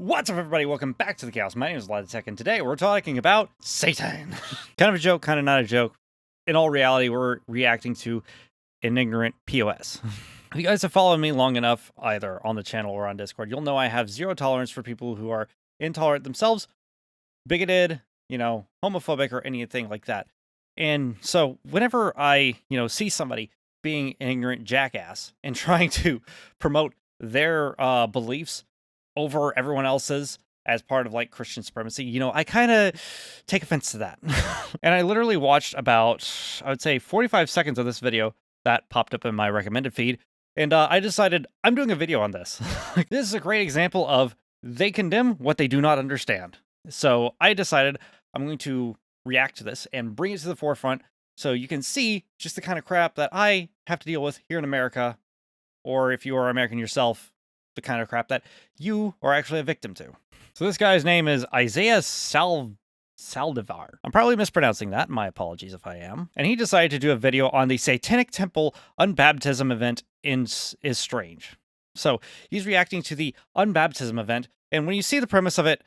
What's up, everybody? Welcome back to the Chaos. My name is the-tek, and today we're talking about Satan. Kind of a joke, kind of not a joke. In all reality, we're reacting to an ignorant POS. If you guys have followed me long enough, either on the channel or on Discord, you'll know I have zero tolerance for people who are intolerant themselves, bigoted, homophobic, or anything like that. And so whenever I, see somebody being an ignorant jackass and trying to promote their beliefs over everyone else's as part of like Christian supremacy, I kind of take offense to that. And I literally watched about, I would say 45 seconds of this video that popped up in my recommended feed. And I decided I'm doing a video on this. This is a great example of they condemn what they do not understand. So I decided I'm going to react to this and bring it to the forefront so you can see just the kind of crap that I have to deal with here in America, or if you are American yourself, the kind of crap that you are actually a victim to. So this guy's name is Isaiah Saldivar. I'm probably mispronouncing that. My apologies if I am. And he decided to do a video on the Satanic Temple Unbaptism event is strange. So he's reacting to the Unbaptism event. And when you see the premise of it,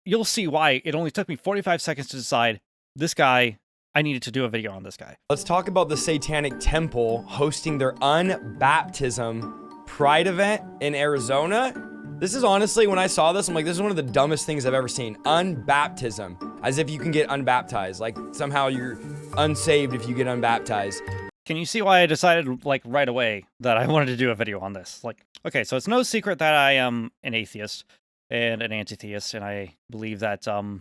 you'll see why it only took me 45 seconds to decide this guy, I needed to do a video on this guy. Let's talk about the Satanic Temple hosting their Unbaptism Pride event in Arizona. This is honestly, when I saw this, I'm like, this is one of the dumbest things I've ever seen. Unbaptism, as if you can get unbaptized. Like somehow you're unsaved if you get unbaptized. Can you see why I decided right away that I wanted to do a video on this? Okay, so it's no secret that I am an atheist and an anti-theist, and I believe that a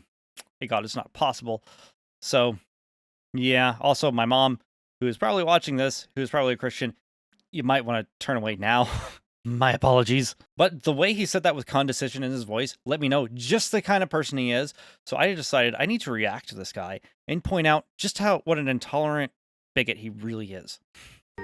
God is not possible. So yeah, also my mom, who is probably watching this, who is probably a Christian, you might want to turn away now. My apologies. But the way he said that with condescension in his voice let me know just the kind of person he is. So I decided I need to react to this guy and point out just what an intolerant bigot he really is.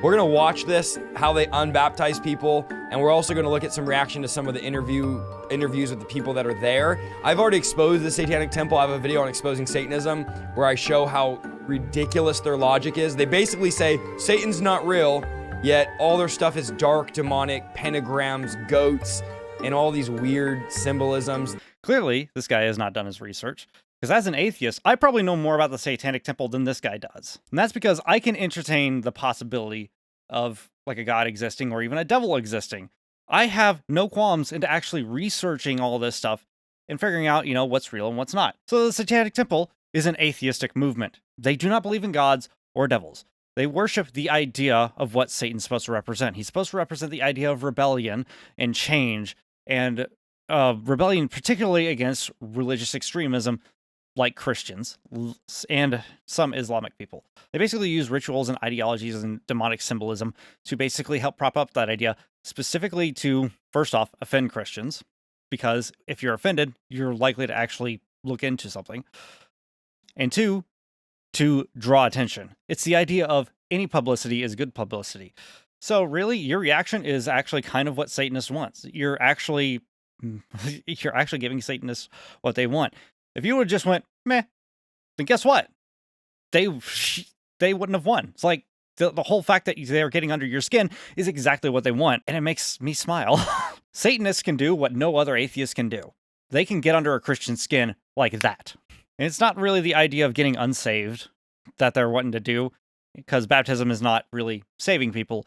We're going to watch this, how they unbaptize people, and we're also going to look at some reaction to some of the interviews with the people that are there. I've already exposed the Satanic Temple. I have a video on exposing Satanism where I show how ridiculous their logic is. They basically say Satan's not real, yet all their stuff is dark, demonic, pentagrams, goats, and all these weird symbolisms. Clearly, this guy has not done his research, because as an atheist, I probably know more about the Satanic Temple than this guy does. And that's because I can entertain the possibility of a God existing or even a devil existing. I have no qualms into actually researching all this stuff and figuring out, what's real and what's not. So the Satanic Temple is an atheistic movement. They do not believe in gods or devils. They worship the idea of what Satan's supposed to represent. He's supposed to represent the idea of rebellion and change, and rebellion particularly against religious extremism like Christians and some Islamic people. They basically use rituals and ideologies and demonic symbolism to basically help prop up that idea, specifically to, first off, offend Christians, because if you're offended, you're likely to actually look into something. And two, to draw attention. It's the idea of any publicity is good publicity. So really, your reaction is actually kind of what Satanists wants. You're actually giving Satanists what they want. If you would have just went, meh, then guess what? They wouldn't have won. It's like the whole fact that they're getting under your skin is exactly what they want, and it makes me smile. Satanists can do what no other atheist can do. They can get under a Christian skin like that. And it's not really the idea of getting unsaved that they're wanting to do, because baptism is not really saving people.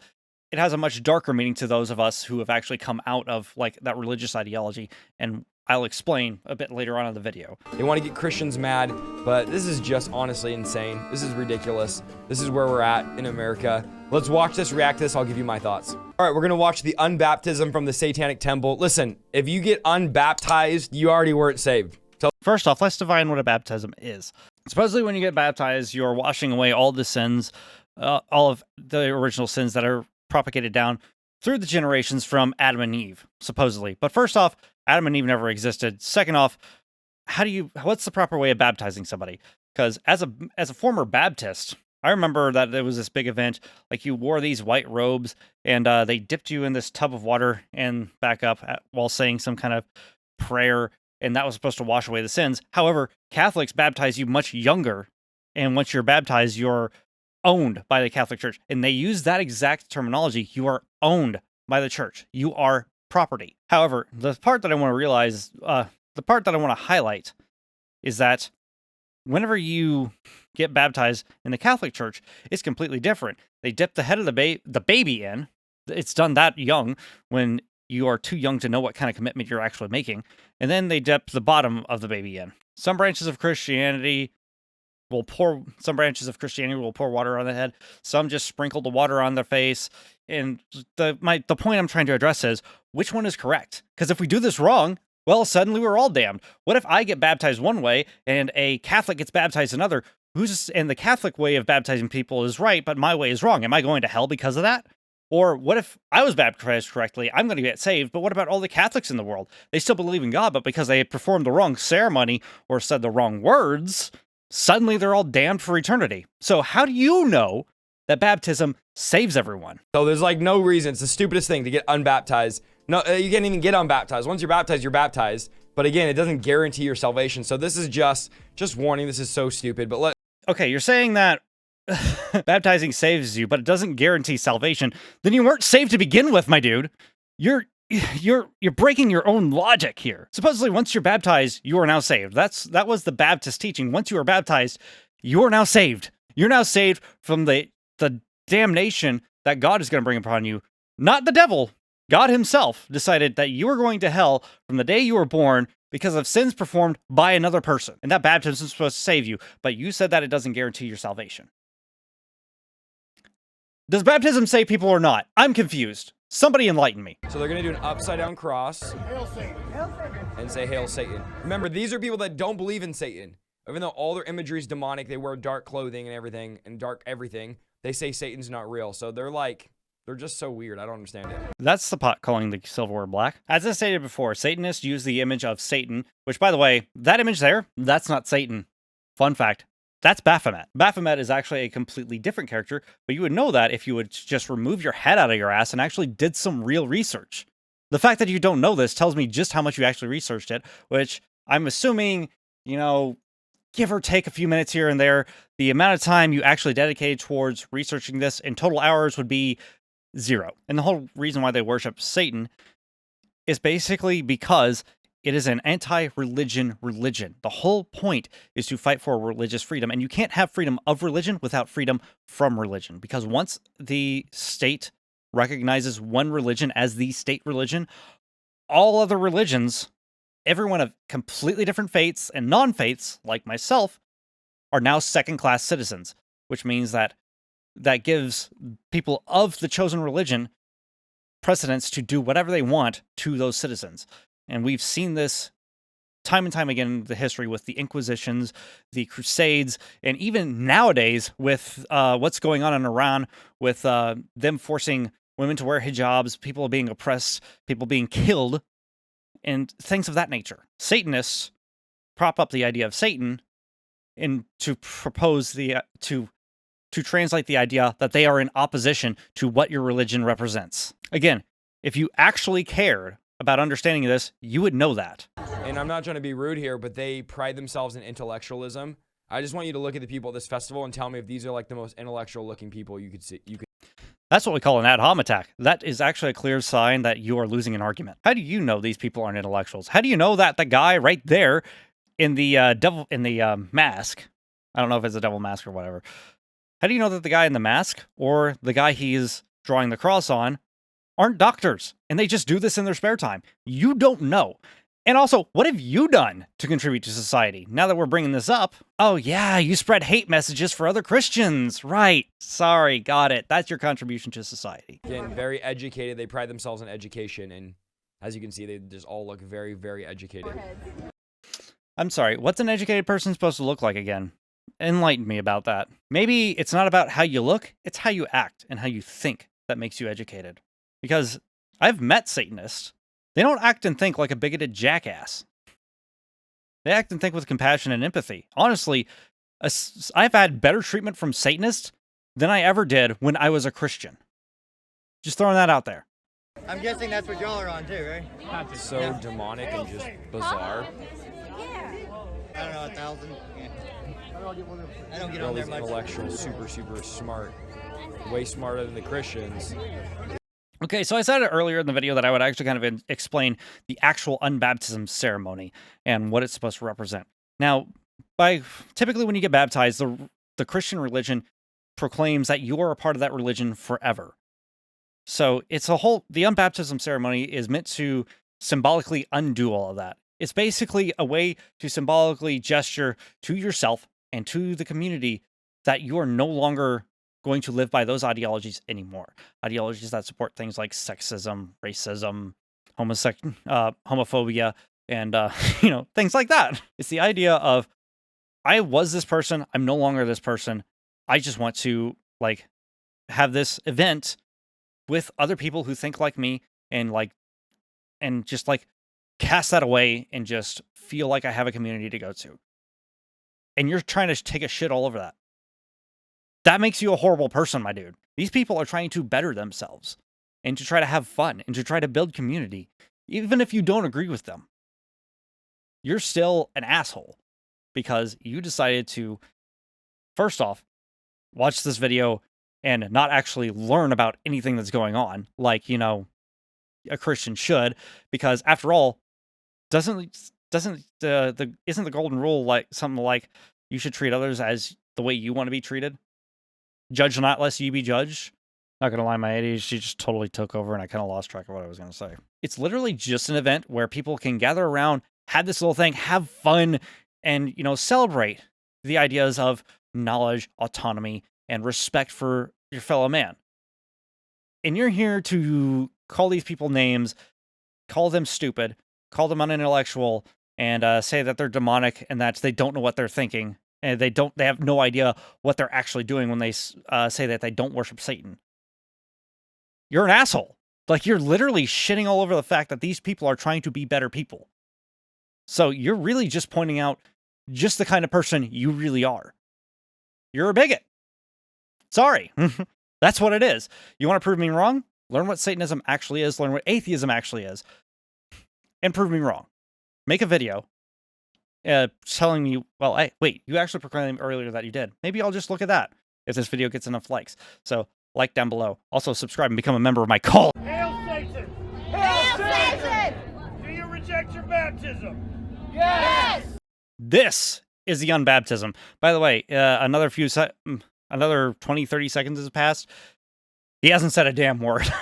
It has a much darker meaning to those of us who have actually come out of that religious ideology, and I'll explain a bit later on in the video. They want to get Christians mad, but this is just honestly insane. This is ridiculous. This is where we're at in America. Let's watch this, react to this. I'll give you my thoughts. All right, we're going to watch the unbaptism from the Satanic Temple. Listen, if you get unbaptized, you already weren't saved. First off, let's define what a baptism is. Supposedly, when you get baptized, you're washing away all the sins, all of the original sins that are propagated down through the generations from Adam and Eve, supposedly. But first off, Adam and Eve never existed. Second off, what's the proper way of baptizing somebody? Because as a former Baptist, I remember that there was this big event, you wore these white robes, and they dipped you in this tub of water and back up while saying some kind of prayer, and that was supposed to wash away the sins. However, Catholics baptize you much younger, and once you're baptized, you're owned by the Catholic Church. And they use that exact terminology. You are owned by the church. You are property. However, the part that I want to highlight is that whenever you get baptized in the Catholic Church, it's completely different. They dip the head of the baby in. It's done that young, when you are too young to know what kind of commitment you're actually making. And then they dip the bottom of the baby in. Some branches of Christianity will pour water on the head. Some just sprinkle the water on their face. And the point I'm trying to address is, which one is correct? Because if we do this wrong, well, suddenly we're all damned. What if I get baptized one way and a Catholic gets baptized another? And the Catholic way of baptizing people is right, but my way is wrong? Am I going to hell because of that? Or what if I was baptized correctly, I'm going to get saved, but what about all the Catholics in the world? They still believe in God, but because they performed the wrong ceremony or said the wrong words, suddenly they're all damned for eternity. So how do you know that baptism saves everyone? So there's like no reason. It's the stupidest thing to get unbaptized. No, you can't even get unbaptized. Once you're baptized, you're baptized. But again, it doesn't guarantee your salvation. So this is just warning. This is so stupid. But okay, you're saying that baptizing saves you, but it doesn't guarantee salvation. Then you weren't saved to begin with, my dude. You're breaking your own logic here. Supposedly, once you're baptized, you are now saved. That was the Baptist teaching. Once you are baptized, you are now saved. You're now saved from the damnation that God is going to bring upon you. Not the devil. God himself decided that you were going to hell from the day you were born because of sins performed by another person. And that baptism is supposed to save you. But you said that it doesn't guarantee your salvation. Does baptism save people or not? I'm confused. Somebody enlighten me. So they're going to do an upside down cross and say, "Hail Satan." Remember, these are people that don't believe in Satan. Even though all their imagery is demonic, they wear dark clothing and everything, and dark everything. They say Satan's not real. So they're just so weird. I don't understand it. That's the pot calling the silverware black. As I stated before, Satanists use the image of Satan, which, by the way, that image there, that's not Satan. Fun fact. That's Baphomet. Baphomet is actually a completely different character, but you would know that if you would just remove your head out of your ass and actually did some real research. The fact that you don't know this tells me just how much you actually researched it, which I'm assuming, give or take a few minutes here and there, the amount of time you actually dedicated towards researching this in total hours would be 0. And the whole reason why they worship Satan is basically because it is an anti-religion religion. The whole point is to fight for religious freedom, and you can't have freedom of religion without freedom from religion, because once the state recognizes one religion as the state religion, all other religions, everyone of completely different faiths and non-faiths, like myself, are now second-class citizens, which means that gives people of the chosen religion precedence to do whatever they want to those citizens. And we've seen this time and time again in the history with the Inquisitions, the Crusades, and even nowadays with what's going on in Iran with them forcing women to wear hijabs, people being oppressed, people being killed, and things of that nature. Satanists prop up the idea of Satan and to propose to translate the idea that they are in opposition to what your religion represents. Again, if you actually cared about understanding this, you would know that. And I'm not trying to be rude here, but they pride themselves in intellectualism. I just want you to look at the people at this festival and tell me if these are like the most intellectual looking people you could see. That's what we call an ad hom attack. That is actually a clear sign that you are losing an argument. How do you know these people aren't intellectuals? How do you know that the guy right there in the mask, I don't know if it's a devil mask or whatever. How do you know that the guy in the mask or the guy he's drawing the cross on aren't doctors and they just do this in their spare time? You don't know. And also, what have you done to contribute to society? Now that we're bringing this up, oh yeah, you spread hate messages for other Christians. Right. Sorry, got it. That's your contribution to society. Again, very educated. They pride themselves on education. And as you can see, they just all look very, very educated. I'm sorry, what's an educated person supposed to look like again? Enlighten me about that. Maybe it's not about how you look, it's how you act and how you think that makes you educated. Because I've met Satanists. They don't act and think like a bigoted jackass. They act and think with compassion and empathy. Honestly, I've had better treatment from Satanists than I ever did when I was a Christian. Just throwing that out there. I'm guessing that's what y'all are on too, right? So demonic and just bizarre. I don't know, 1,000. Yeah. I don't get All on there these much. intellectuals, super, super smart. Way smarter than the Christians. Okay, so I said it earlier in the video that I would actually kind of explain the actual unbaptism ceremony and what it's supposed to represent. Now, typically when you get baptized, the Christian religion proclaims that you are a part of that religion forever. So it's the unbaptism ceremony is meant to symbolically undo all of that. It's basically a way to symbolically gesture to yourself and to the community that you are no longer going to live by those ideologies anymore. Ideologies that support things like sexism, racism, homophobia, and things like that. It's the idea of, I was this person, I'm no longer this person. I just want to have this event with other people who think like me and just cast that away and just feel like I have a community to go to. And you're trying to take a shit all over that. That makes you a horrible person, my dude. These people are trying to better themselves and to try to have fun and to try to build community. Even if you don't agree with them, you're still an asshole because you decided to, first off, watch this video and not actually learn about anything that's going on like, a Christian should, because after all, isn't the golden rule like something like you should treat others as the way you want to be treated? Judge not lest you be judged. Not gonna lie, my ADHD just totally took over and I kind of lost track of what I was gonna say. It's literally just an event where people can gather around, have this little thing, have fun, and celebrate the ideas of knowledge, autonomy, and respect for your fellow man. And you're here to call these people names, call them stupid, call them unintellectual, and say that they're demonic and that they don't know what they're thinking. And they have no idea what they're actually doing when they say that they don't worship Satan. You're an asshole. You're literally shitting all over the fact that these people are trying to be better people. So you're really just pointing out just the kind of person you really are. You're a bigot. Sorry. That's what it is. You want to prove me wrong? Learn what Satanism actually is. Learn what atheism actually is. And prove me wrong. Make a video telling me, well, hey, wait, you actually proclaimed earlier that you did. Maybe I'll just look at that if this video gets enough likes. So, like down below. Also, subscribe and become a member of my cult. Hail Satan! Hail Satan! Do you reject your baptism? Yes! This is the unbaptism. By the way, another 20, 30 seconds has passed. He hasn't said a damn word.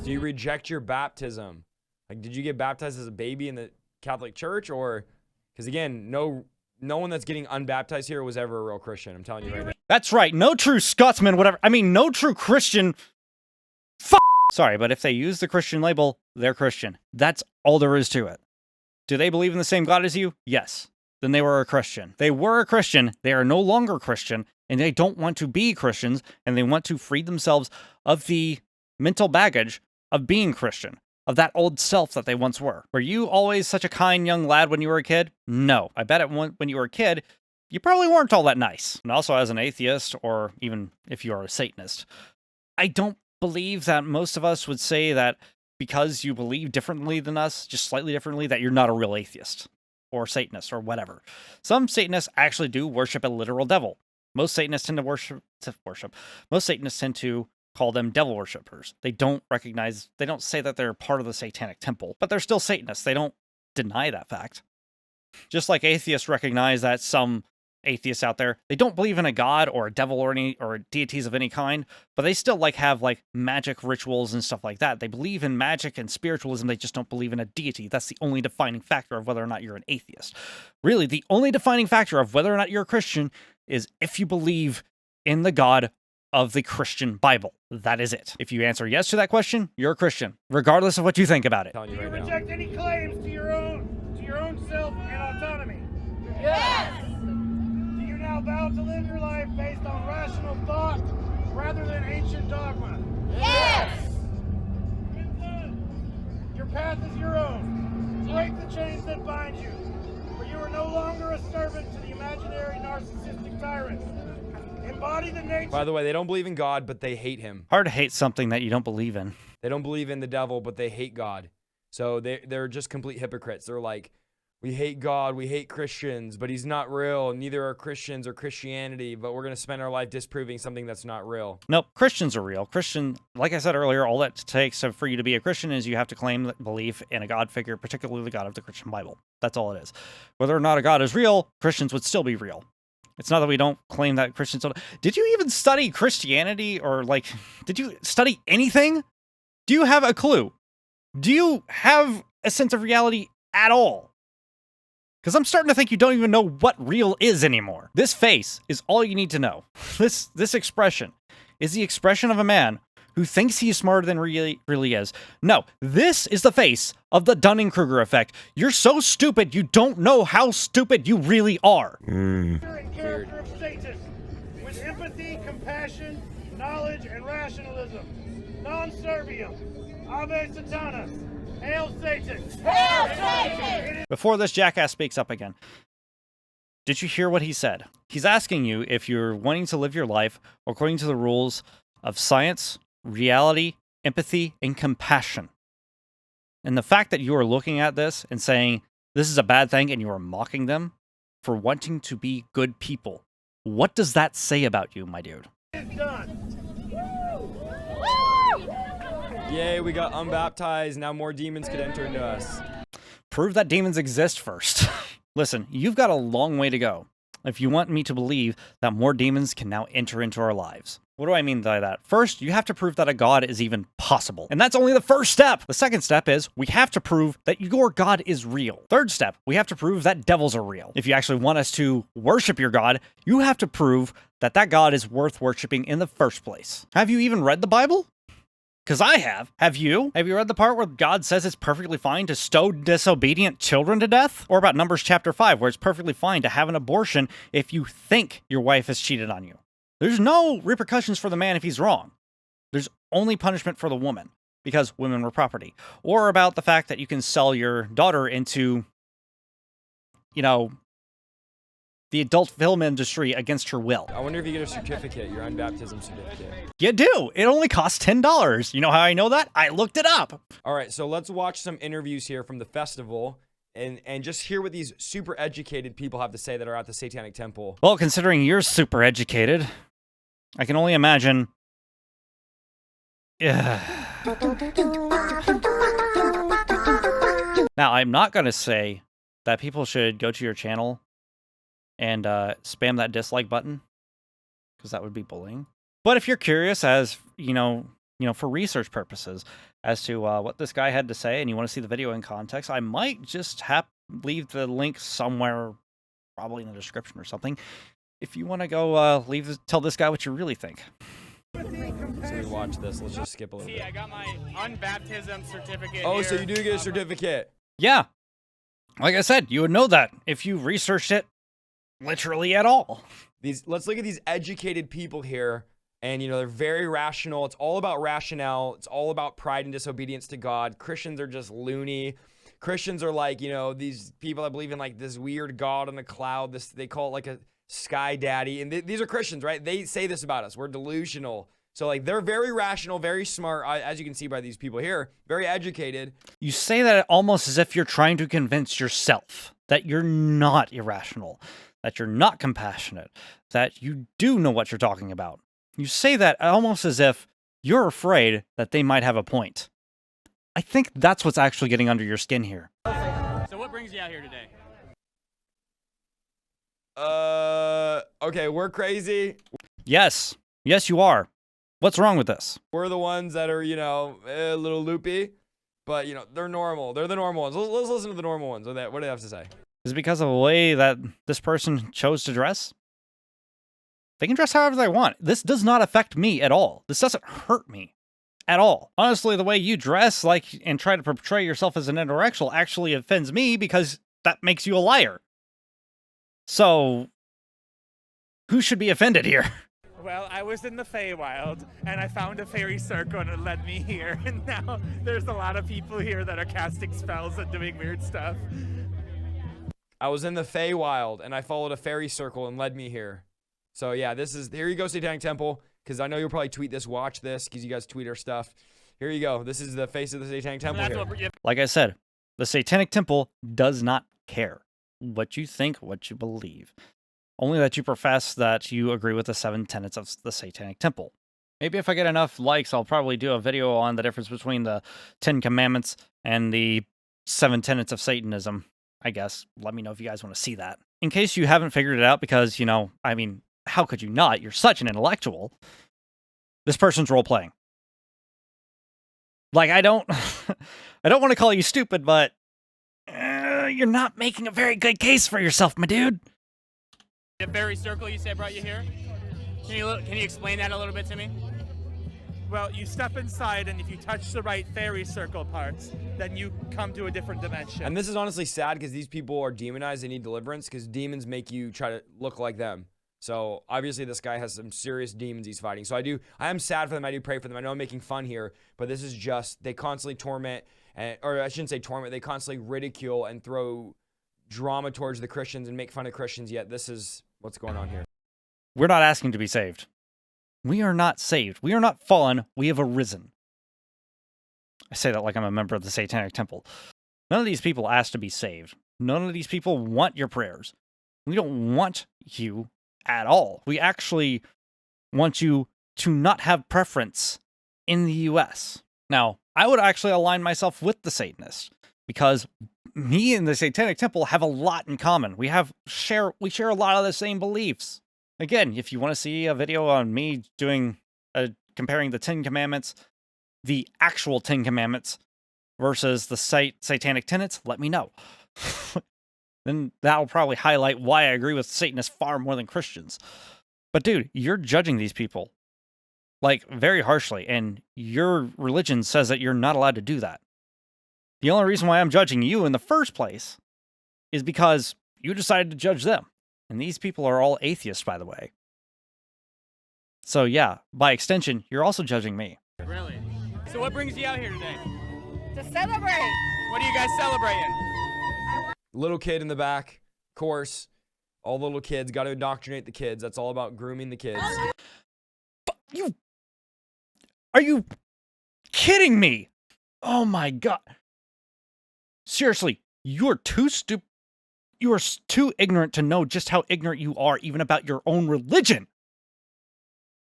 Do you reject your baptism? Did you get baptized as a baby in the Catholic Church, or? Because again, no one that's getting unbaptized here was ever a real Christian. I'm telling you right now. That's right. No true Scotsman, no true Christian. Sorry, but if they use the Christian label, they're Christian. That's all there is to it. Do they believe in the same God as you? Yes. Then they were a Christian. They were a Christian. They are no longer Christian, and they don't want to be Christians, and they want to free themselves of the mental baggage of being Christian, of that old self that they once were. Were you always such a kind young lad when you were a kid? No. I bet when you were a kid, you probably weren't all that nice. And also as an atheist, or even if you are a Satanist, I don't believe that most of us would say that because you believe differently than us, just slightly differently, that you're not a real atheist or Satanist or whatever. Some Satanists actually do worship a literal devil. Most Satanists tend to Most Satanists tend to call them devil worshippers. They don't say that they're part of the Satanic Temple, but they're still Satanists. They don't deny that fact. Just like atheists recognize that some atheists out there, they don't believe in a god or a devil or deities of any kind, but they still have magic rituals and stuff like that. They believe in magic and spiritualism. They just don't believe in a deity. That's the only defining factor of whether or not you're an atheist. Really, the only defining factor of whether or not you're a Christian is if you believe in the God of the Christian Bible. That is it. If you answer yes to that question, you're a Christian, regardless of what you think about it. Do you reject any claims to your own self and autonomy? Yes! Do you now vow to live your life based on rational thought rather than ancient dogma? Yes! Your path is your own. Break the chains that bind you, for you are no longer a servant to the imaginary narcissistic tyrant. Embody the nature. By the way, they don't believe in God, but they hate him. Hard to hate something that you don't believe in. They don't believe in the devil, but they hate God. So they're just complete hypocrites. They're like, we hate God, we hate Christians, but he's not real. Neither are Christians or Christianity, but we're going to spend our life disproving something that's not real. Nope, Christians are real. Like I said earlier, all that takes for you to be a Christian is you have to claim belief in a God figure, particularly the God of the Christian Bible. That's all it is. Whether or not a God is real, Christians would still be real. It's not that we don't claim that Christians don't. Did you even study Christianity, or like, did you study anything? Do you have a clue? Do you have a sense of reality at all? Because I'm starting to think you don't even know what real is anymore. This face is all you need to know. This expression is the expression of a man who thinks he is smarter than really is. No, this is the face of the Dunning-Kruger effect. You're so stupid you don't know how stupid you really are. And character of Satan, with empathy, compassion, knowledge, and rationalism. Non serviam. Ave Satanas. Hail Satan! Hail Satan! Before this jackass speaks up again, did you hear what he said? He's asking you if you're wanting to live your life according to the rules of science, reality, empathy, and compassion. And the fact that you are looking at this and saying this is a bad thing and you are mocking them for wanting to be good people, what does that say about you, my dude? It's done. Yay, we got unbaptized. Now more demons could enter into us. Prove that demons exist first. Listen, you've got a long way to go if you want me to believe that more demons can now enter into our lives. What do I mean by that? First, you have to prove that a God is even possible. And that's only the first step. The second step is we have to prove that your God is real. Third step, we have to prove that devils are real. If you actually want us to worship your God, you have to prove that that God is worth worshiping in the first place. Have you even read the Bible? Because I have. Have you? Have you read the part where God says it's perfectly fine to stone disobedient children to death? Or about Numbers chapter 5, where it's perfectly fine to have an abortion if you think your wife has cheated on you? There's no repercussions for the man if he's wrong. There's only punishment for the woman, because women were property. Or about the fact that you can sell your daughter into, the adult film industry against her will. I wonder if you get a certificate, your unbaptism certificate. You do. It only costs $10. You know how I know that? I looked it up. All right, so let's watch some interviews here from the festival and just hear what these super educated people have to say that are at the Satanic Temple. Well, considering you're super educated, I can only imagine. Now, I'm not going to say that people should go to your channel and spam that dislike button, because that would be bullying. But if you're curious, as for research purposes, as to what this guy had to say, and you want to see the video in context, I might just leave the link somewhere, probably in the description or something, if you want to go tell this guy what you really think. So we watch this. Let's just skip a little bit. I got my unbaptism certificate. Oh, here. so you do get a certificate. Yeah. Like I said, you would know that if you researched it literally at all. Let's look at these educated people here. And, they're very rational. It's all about rationale. It's all about pride and disobedience to God. Christians are just loony. Christians are like, these people that believe in like this weird God on the cloud. They call it like a sky daddy. And these are Christians, right? They say this about us. We're delusional. So like they're very rational, very smart, as you can see by these people here, very educated. You say that almost as if you're trying to convince yourself that you're not irrational, that you're not compassionate, that you do know what you're talking about. You say that almost as if you're afraid that they might have a point. I think that's what's actually getting under your skin here. So what brings you out here today? Okay, we're crazy. Yes, you are. What's wrong with this? We're the ones that are, a little loopy, but, they're normal. They're the normal ones. Let's listen to the normal ones. What do they have to say? Is it because of the way that this person chose to dress? They can dress however they want. This does not affect me at all. This doesn't hurt me at all. Honestly, the way you dress and try to portray yourself as an intellectual actually offends me, because that makes you a liar. So, who should be offended here? Well, I was in the Feywild, and I found a fairy circle, and it led me here. And now there's a lot of people here that are casting spells and doing weird stuff. I was in the Feywild, and I followed a fairy circle and led me here. So yeah, here you go, Satanic Temple, because I know you'll probably tweet this, watch this, because you guys tweet our stuff. Here you go. This is the face of the Satanic Temple here. Like I said, the Satanic Temple does not care what you think, what you believe. Only that you profess that you agree with the 7 tenets of the Satanic Temple. Maybe if I get enough likes, I'll probably do a video on the difference between the 10 Commandments and the 7 tenets of Satanism. I guess. Let me know if you guys want to see that. In case you haven't figured it out, because, you know, I mean, how could you not? You're such an intellectual. This person's role-playing. Like, I don't want to call you stupid, but you're not making a very good case for yourself, my dude. The fairy circle you said brought you here? Can you explain that a little bit to me? Well, you step inside, and if you touch the right fairy circle parts, then you come to a different dimension. And this is honestly sad because these people are demonized. They need deliverance because demons make you try to look like them. So obviously this guy has some serious demons he's fighting. So I am sad for them. I do pray for them. I know I'm making fun here, but this is just, they constantly torment, or I shouldn't say torment, they constantly ridicule and throw drama towards the Christians and make fun of Christians, yet this is what's going on here. We're not asking to be saved. We are not saved. We are not fallen. We have arisen. I say that like I'm a member of the Satanic Temple. None of these people ask to be saved. None of these people want your prayers. We don't want you at all. We actually want you to not have preference in the US. Now, I would actually align myself with the Satanists because me and the Satanic Temple have a lot in common. We share a lot of the same beliefs. Again, if you want to see a video on me doing comparing the 10 Commandments, the actual 10 Commandments versus the Satanic tenets, let me know. Then that'll probably highlight why I agree with Satanists far more than Christians. But dude, you're judging these people like very harshly, and your religion says that you're not allowed to do that. The only reason why I'm judging you in the first place is because you decided to judge them. And these people are all atheists, by the way. So yeah, by extension, you're also judging me. Really? So what brings you out here today? To celebrate. What are you guys celebrating? Little kid in the back, of course. All the little kids, got to indoctrinate the kids. That's all about grooming the kids. Are you kidding me? Oh my God. Seriously, you're too stupid. You are too ignorant to know just how ignorant you are even about your own religion.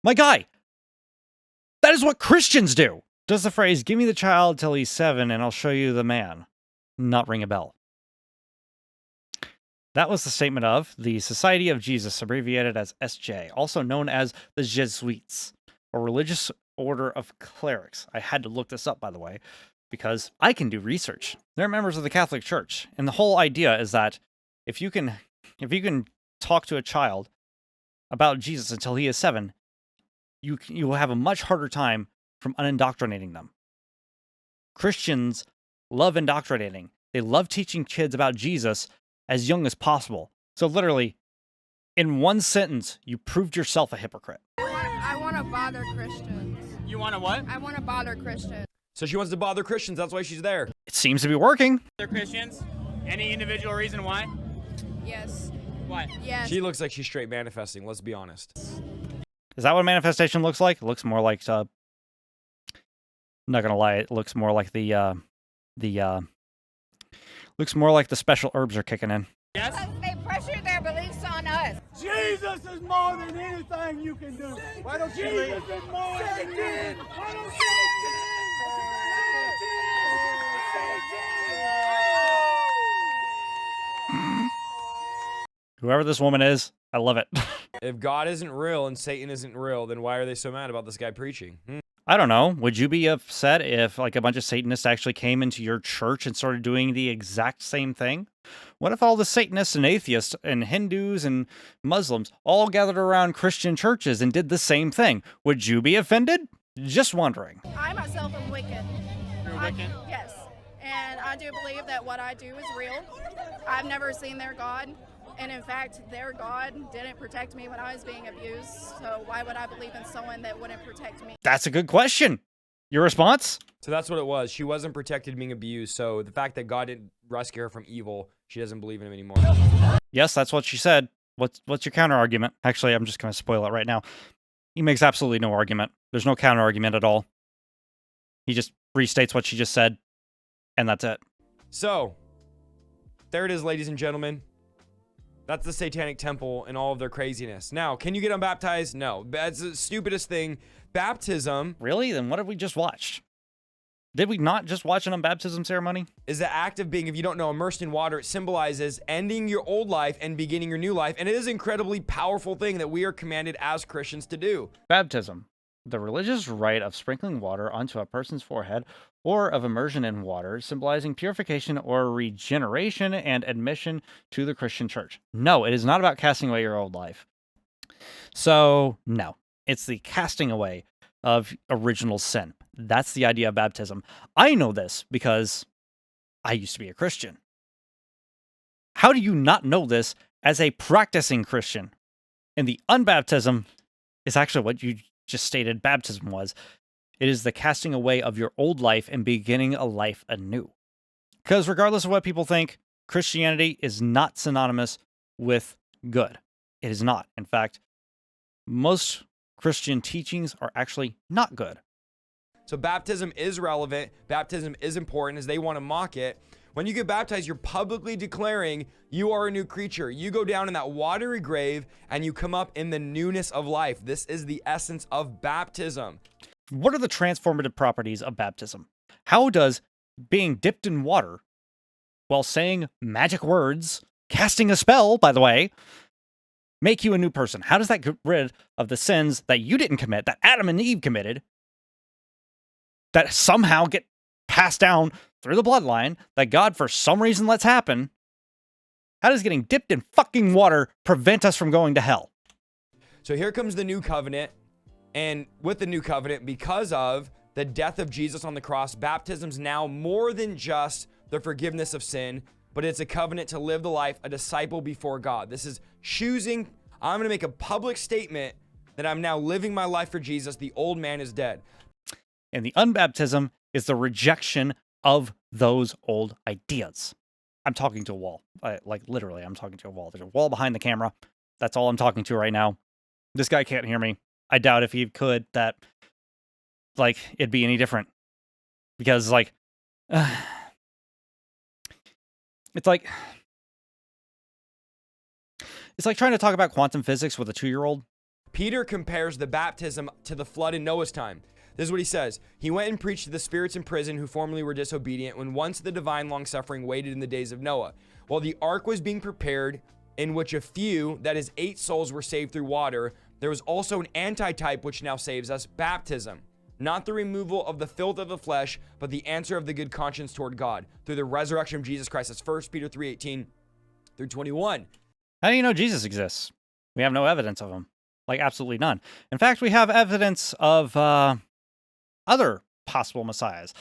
My guy, that is what Christians do. Does the phrase, give me the child till he's 7 and I'll show you the man, not ring a bell? That was the statement of the Society of Jesus, abbreviated as SJ, also known as the Jesuits, a religious order of clerics. I had to look this up, by the way, because I can do research. They're members of the Catholic Church, and the whole idea is that if you can talk to a child about Jesus until he is 7, you will have a much harder time from unindoctrinating them. Christians love indoctrinating. They love teaching kids about Jesus as young as possible. So literally, in one sentence, you proved yourself a hypocrite. I want to bother Christians. You want to what? I want to bother Christians. So she wants to bother Christians. That's why she's there. It seems to be working. They're Christians? Any individual reason why? Yes. Why? Yes. She looks like she's straight manifesting. Let's be honest. Is that what manifestation looks like? It looks more like, I'm not gonna lie, it looks more like looks more like the special herbs are kicking in. Yes? Because they pressure their beliefs on us. Jesus is more than anything you can do. Why don't you Jesus is more than anything. Why don't Whoever this woman is, I love it. If God isn't real and Satan isn't real, then why are they so mad about this guy preaching? I don't know. Would you be upset if like a bunch of Satanists actually came into your church and started doing the exact same thing? What if all the Satanists and atheists and Hindus and Muslims all gathered around Christian churches and did the same thing? Would you be offended? Just wondering. I myself am wicked. You're wicked? Yes. And I do believe that what I do is real. I've never seen their God. And in fact, their God didn't protect me when I was being abused. So why would I believe in someone that wouldn't protect me? That's a good question. Your response? So that's what it was. She wasn't protected being abused. So the fact that God didn't rescue her from evil, she doesn't believe in him anymore. Yes, that's what she said. What's your counter argument? Actually, I'm just going to spoil it right now. He makes absolutely no argument. There's no counter argument at all. He just restates what she just said, and that's it. So, there it is, ladies and gentlemen. That's the Satanic Temple and all of their craziness. Now, can you get unbaptized? No. That's the stupidest thing. Baptism Really? Then what have we just watched? Did we not just watch an unbaptism ceremony? is the act of being, if you don't know, immersed in water. It symbolizes ending your old life and beginning your new life. And it is an incredibly powerful thing that we are commanded as Christians to do. Baptism, the religious rite of sprinkling water onto a person's forehead or of immersion in water, symbolizing purification or regeneration and admission to the Christian church. No, it is not about casting away your old life. So, no, it's the casting away of original sin. That's the idea of baptism. I know this because I used to be a Christian. How do you not know this as a practicing Christian? And the unbaptism is actually what you just stated baptism was. It is the casting away of your old life and beginning a life anew. Because regardless of what people think, Christianity is not synonymous with good. It is not. In fact, most Christian teachings are actually not good. So baptism is relevant. Baptism is important as they want to mock it. When you get baptized, you're publicly declaring you are a new creature. You go down in that watery grave and you come up in the newness of life. This is the essence of baptism. What are the transformative properties of baptism? How does being dipped in water while saying magic words, casting a spell, by the way, make you a new person? How does that get rid of the sins that you didn't commit, that Adam and Eve committed, that somehow get passed down through the bloodline, that God for some reason lets happen? How does getting dipped in fucking water prevent us from going to hell? So here comes the new covenant. And with the new covenant, because of the death of Jesus on the cross, baptism's now more than just the forgiveness of sin, but it's a covenant to live the life a disciple before God. This is choosing, I'm going to make a public statement that I'm now living my life for Jesus. The old man is dead. And the unbaptism is the rejection of those old ideas. I'm talking to a wall. Like literally, I'm talking to a wall. There's a wall behind the camera. That's all I'm talking to right now. This guy can't hear me. I doubt if he could that, like, it'd be any different. Because, like, it's like trying to talk about quantum physics with a 2-year-old. Peter compares the baptism to the flood in Noah's time. This is what he says. He went and preached to the spirits in prison who formerly were disobedient when once the divine long-suffering waited in the days of Noah. While the ark was being prepared, in which a few, that is 8 souls, were saved through water, there was also an antitype which now saves us, baptism. Not the removal of the filth of the flesh, but the answer of the good conscience toward God through the resurrection of Jesus Christ. That's 1 Peter 3:18 through 21. How do you know Jesus exists? We have no evidence of him. Like, absolutely none. In fact, we have evidence of other possible messiahs,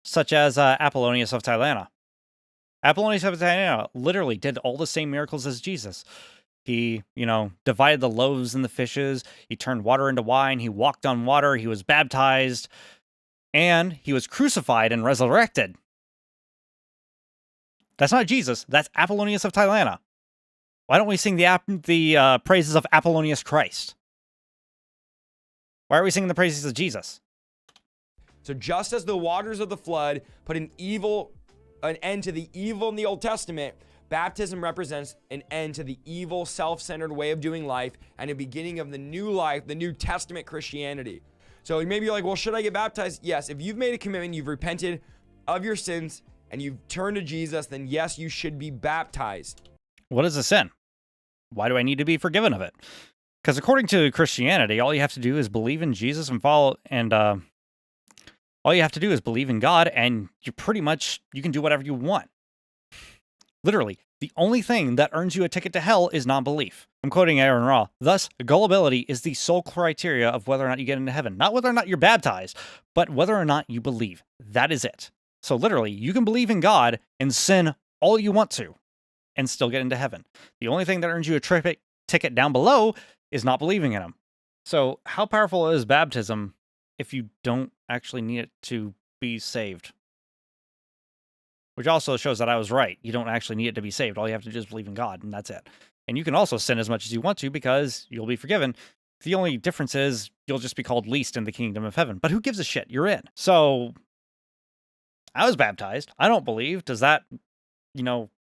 such as Apollonius of Tyana. Apollonius of Tyana literally did all the same miracles as Jesus. He, divided the loaves and the fishes. He turned water into wine. He walked on water. He was baptized. And he was crucified and resurrected. That's not Jesus. That's Apollonius of Tyana. Why don't we sing the praises of Apollonius Christ? Why are we singing the praises of Jesus? So just as the waters of the flood put an end to the evil in the Old Testament, baptism represents an end to the evil, self-centered way of doing life and a beginning of the new life, the New Testament Christianity. So maybe you're like, well, should I get baptized? Yes. If you've made a commitment, you've repented of your sins, and you've turned to Jesus, then yes, you should be baptized. What is a sin? Why do I need to be forgiven of it? Because according to Christianity, all you have to do is believe in Jesus and follow, and all you have to do is believe in God, and you can do whatever you want. Literally, the only thing that earns you a ticket to hell is non-belief. I'm quoting Aaron Ra. Thus, gullibility is the sole criteria of whether or not you get into heaven. Not whether or not you're baptized, but whether or not you believe. That is it. So literally, you can believe in God and sin all you want to and still get into heaven. The only thing that earns you a ticket down below is not believing in him. So how powerful is baptism if you don't actually need it to be saved? Which also shows that I was right. You don't actually need it to be saved. All you have to do is believe in God, and that's it. And you can also sin as much as you want to because you'll be forgiven. The only difference is you'll just be called least in the kingdom of heaven. But who gives a shit? You're in. So I was baptized. I don't believe. Does that,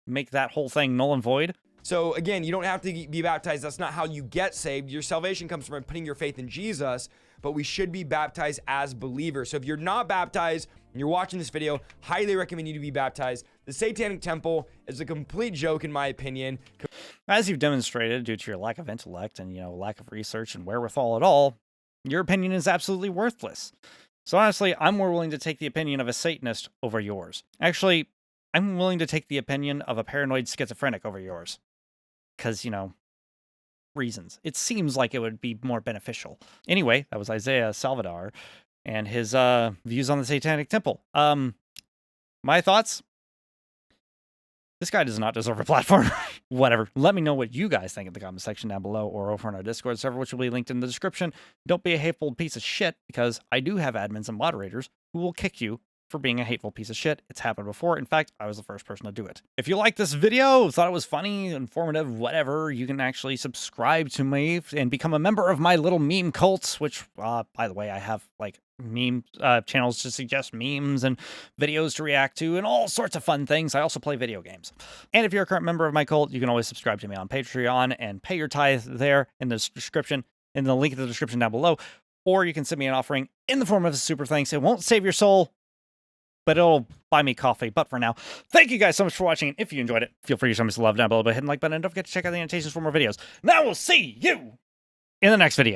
make that whole thing null and void. So again, you don't have to be baptized. That's not how you get saved. Your salvation comes from putting your faith in Jesus, but we should be baptized as believers. So if you're not baptized and you're watching this video, highly recommend you to be baptized. The Satanic Temple is a complete joke, in my opinion. As you've demonstrated, due to your lack of intellect and, lack of research and wherewithal at all, your opinion is absolutely worthless. So honestly, I'm more willing to take the opinion of a Satanist over yours. Actually, I'm willing to take the opinion of a paranoid schizophrenic over yours. Because, reasons. It seems like it would be more beneficial. Anyway, that was Isaiah Salvador and his views on the Satanic Temple. My thoughts? This guy does not deserve a platform. Whatever. Let me know what you guys think in the comment section down below or over on our Discord server, which will be linked in the description. Don't be a hateful piece of shit, because I do have admins and moderators who will kick you for being a hateful piece of shit. It's happened before. In fact, I was the first person to do it. If you liked this video, thought it was funny, informative, whatever, you can actually subscribe to me and become a member of my little meme cult, which, by the way, I have, meme channels to suggest memes and videos to react to and all sorts of fun things. I also play video games. And if you're a current member of my cult, you can always subscribe to me on Patreon and pay your tithe there in the description, in the link in the description down below. Or you can send me an offering in the form of a super thanks. It won't save your soul, but it'll buy me coffee. But for now, thank you guys so much for watching. And if you enjoyed it, feel free to show me some love down below by hitting the like button. And don't forget to check out the annotations for more videos. Now we'll see you in the next video.